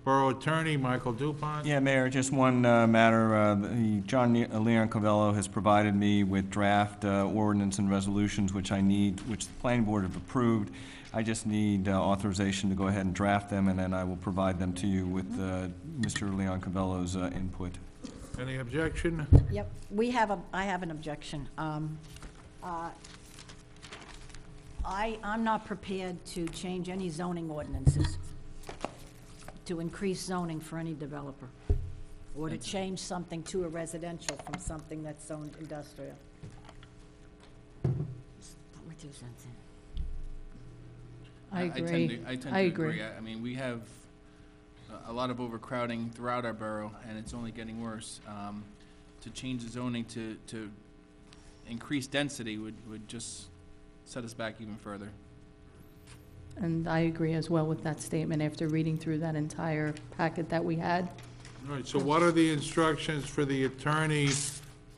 Borough Attorney Michael Dupont. Yeah, Mayor, just one matter. John Leon Covello has provided me with draft ordinance and resolutions which I need, which the planning board have approved. I just need authorization to go ahead and draft them, and then I will provide them to you with Mr. Leon Covello's input. Any objection? Yep, I have an objection. I'm not prepared to change any zoning ordinances to increase zoning for any developer, or to change something to a residential from something that's zoned industrial. Put my 2 cents in. I agree. I tend to agree. I mean, we have a lot of overcrowding throughout our borough, and it's only getting worse. To change the zoning to increase density would just set us back even further. And I agree as well with that statement after reading through that entire packet that we had. All right, so what are the instructions for the attorney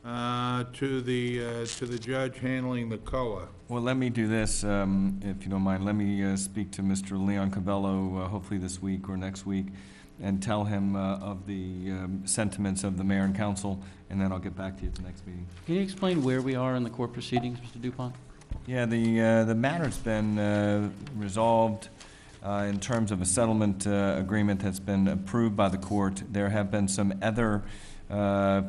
to the judge handling the COA? Well, let me do this, if you don't mind. Let me speak to Mr. Leon Covello, hopefully this week or next week, and tell him of the sentiments of the mayor and council, and then I'll get back to you at the next meeting. Can you explain where we are in the court proceedings, Mr. Dupont? Yeah, the matter's been resolved in terms of a settlement agreement that's been approved by the court. There have been some other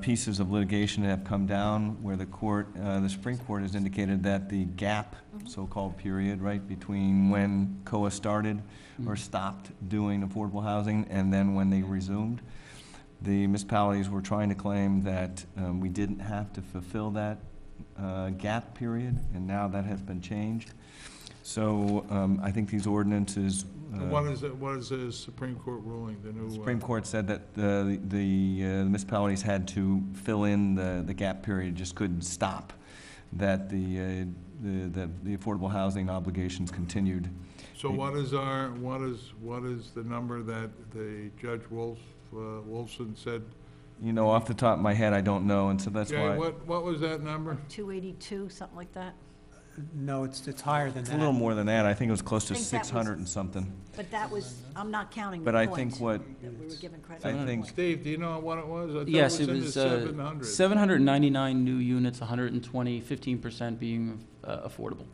pieces of litigation that have come down where the Supreme Court has indicated that the gap, so-called period, right, between when COA started or stopped doing affordable housing and then when they resumed, the municipalities were trying to claim that we didn't have to fulfill that gap period, and now that has been changed. So I think these ordinances. What is the Supreme Court ruling? The new Supreme Court said that the municipalities had to fill in the gap period, just couldn't stop. That the affordable housing obligations continued. So what is the number that the Judge Wolfson said? You know, off the top of my head, I don't know, and so that's Jay, why. what was that number? 282, something like that? No, it's higher than It's that. a little more than that. I think it was close to I think that was- 600 and something. But that was, I'm not counting the But I points think what, that we were given credit I for. think, Steve, do you know what it was? I thought Yes, it in the was 700. 799 new units, 120, 15% being affordable.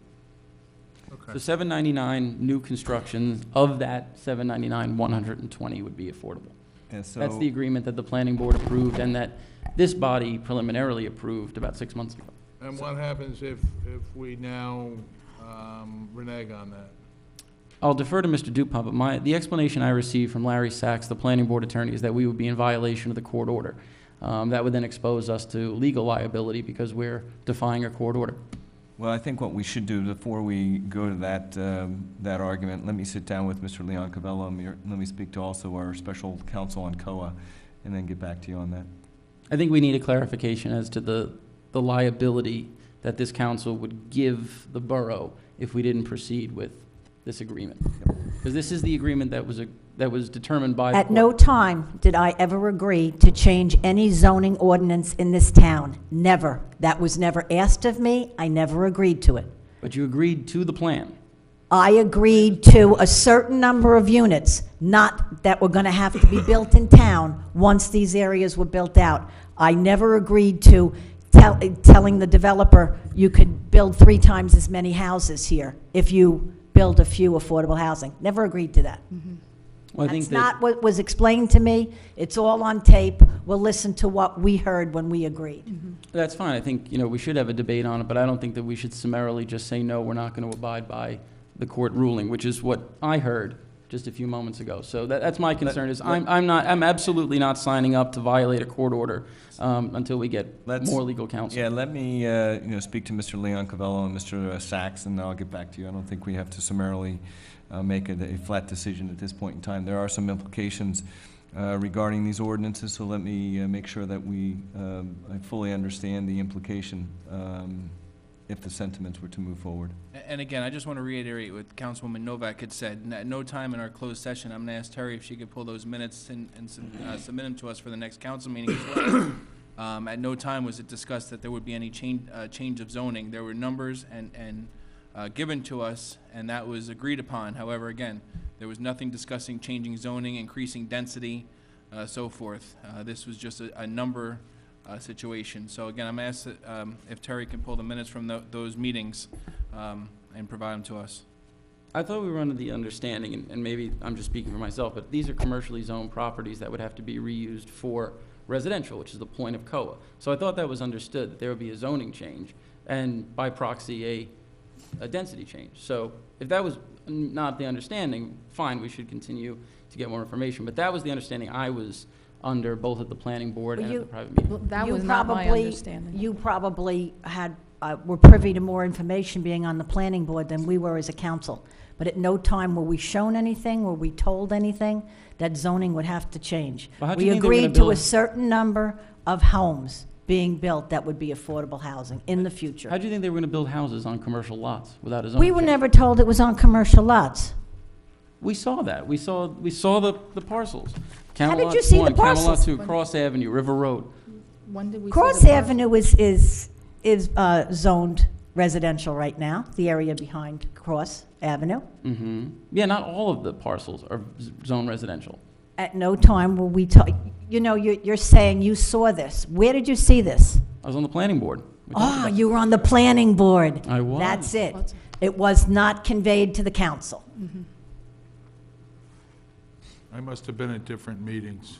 Okay. So 799 new construction, of that 799, 120 would be affordable. and so. That's the agreement that the planning board approved and that this body preliminarily approved about 6 months ago. And what happens if we now renege on that? I'll defer to Mr. Dupont, but the explanation I received from Larry Sachs, the planning board attorney, is that we would be in violation of the court order. That would then expose us to legal liability because we're defying a court order. Well, I think what we should do before we go to that argument, let me sit down with Mr. Leon Covello, and let me speak to also our special counsel on COA, and then get back to you on that. I think we need a clarification as to the liability that this council would give the borough if we didn't proceed with this agreement. Because this is the agreement that was determined by the At court. no time did I ever agree to change any zoning ordinance in this town. Never. That was never asked of me. I never agreed to it. But you agreed to the plan. I agreed to a certain number of units, not that were going to have to be built in town once these areas were built out. I never agreed to telling the developer you could build 3 times as many houses here if you build a few affordable housing. Never agreed to that. Well, I think That's that not what was explained to me. It's all on tape. We'll listen to what we heard when we agreed. that's fine. I think, we should have a debate on it, but I don't think that we should summarily just say, no, we're not going to abide by the court ruling, which is what I heard just a few moments ago. So that's my concern is I'm absolutely not signing up to violate a court order until we get more legal counsel. Yeah, let me speak to Mr. Leon Covello and Mr. Sachs, and I'll get back to you. I don't think we have to summarily make a flat decision at this point in time. There are some implications regarding these ordinances, so let me make sure that I fully understand the implication if the sentiments were to move forward. And again, I just want to reiterate what Councilwoman Novak had said. At no time in our closed session, I'm going to ask Terry if she could pull those minutes and submit them to us for the next council meeting as well. At no time was it discussed that there would be any change of zoning. There were numbers and given to us, and that was agreed upon. However, again, there was nothing discussing changing zoning, increasing density, so forth. This was just a number situation. So again, I'm asked if Terry can pull the minutes from those meetings and provide them to us. I thought we were under the understanding, and maybe I'm just speaking for myself, but these are commercially zoned properties that would have to be reused for residential, which is the point of COA. So I thought that was understood, that there would be a zoning change, and by proxy, a density change. So if that was not the understanding, fine, we should continue to get more information. But that was the understanding I was under, both at the planning board and at the private meeting. That You was not my probably- understanding. You probably were privy to more information being on the planning board than we were as a council. But at no time were we shown anything, were we told anything that zoning would have to change. Well, how do you We think they were gonna agreed to a build- certain number of homes being built that would be affordable housing in the future. How do you think they were going to build houses on commercial lots without a zoning We were change? never told it was on commercial lots. We saw that. We saw the parcels. How did you see the Camelot 1, Camelot parcels? 2, Cross Avenue, River Road. When did we see Cross the parcel? Avenue is zoned residential right now, the area behind Cross Avenue. Mm-hmm. Yeah, not all of the parcels are zone residential. At no time were we told, you know, you're saying you saw this. Where did you see this? I was on the planning board. We talked Oh, about you were on the planning board. I was. That's it. What's- It was not conveyed to the council. I must have been at different meetings.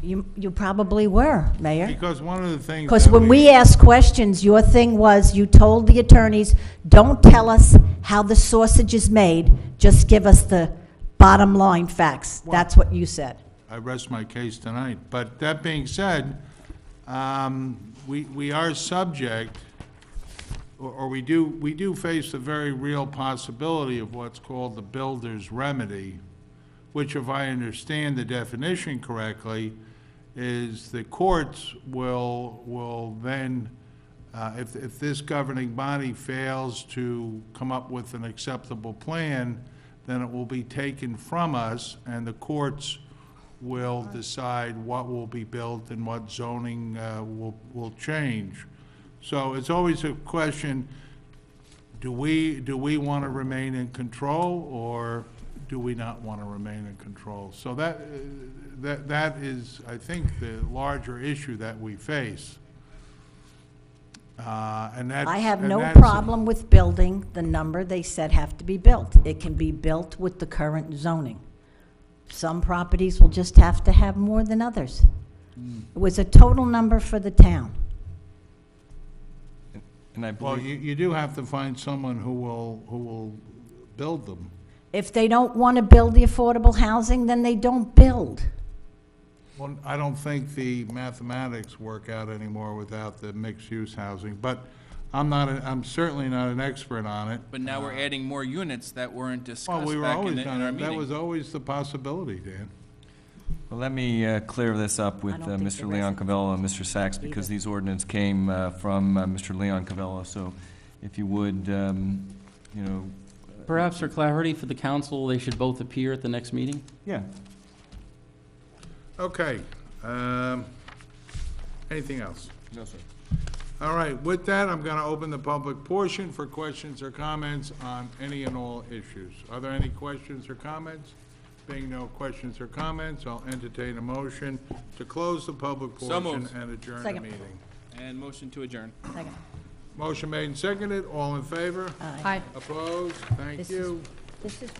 You probably were, Mayor. Because one of the things. Because that when we asked questions, your thing was, you told the attorneys, don't tell us how the sausage is made, just give us the bottom line facts. That's what you said. I rest my case tonight. But that being said, we are subject, or we do face the very real possibility of what's called the builder's remedy, which, if I understand the definition correctly, is the courts will then, if this governing body fails to come up with an acceptable plan, then it will be taken from us, and the courts will decide what will be built and what zoning will change. So it's always a question, do we want to remain in control, or do we not want to remain in control? So that is, I think, the larger issue that we face. And that's... I have and no that's- problem with building the number they said have to be built. It can be built with the current zoning. Some properties will just have to have more than others. It was a total number for the town. And I Well, believe, you do have to find someone who will build them. If they don't want to build the affordable housing, then they don't build. Well, I don't think the mathematics work out anymore without the mixed-use housing, but I'm certainly not an expert on it. But now we're adding more units that weren't Well, discussed we were back always in on our it. That meeting. was always the possibility, Dan. well, let me clear this up with I don't think Mr. the Leon residents Cavello and Mr. Sachs, because these ordinance came from Mr. Leon Cavello. So if you would, you know, Perhaps for clarity for the council, they should both appear at the next meeting? yeah. Okay. Anything else? No, sir. All right, with that, I'm going to open the public portion for questions or comments on any and all issues. Are there any questions or comments? Being no questions or comments, I'll entertain a motion to close the public So portion moved. and adjourn the Second. meeting. And motion to adjourn. Second. Motion made and seconded, all in favor? Aye. Opposed? Thank This is- you. This is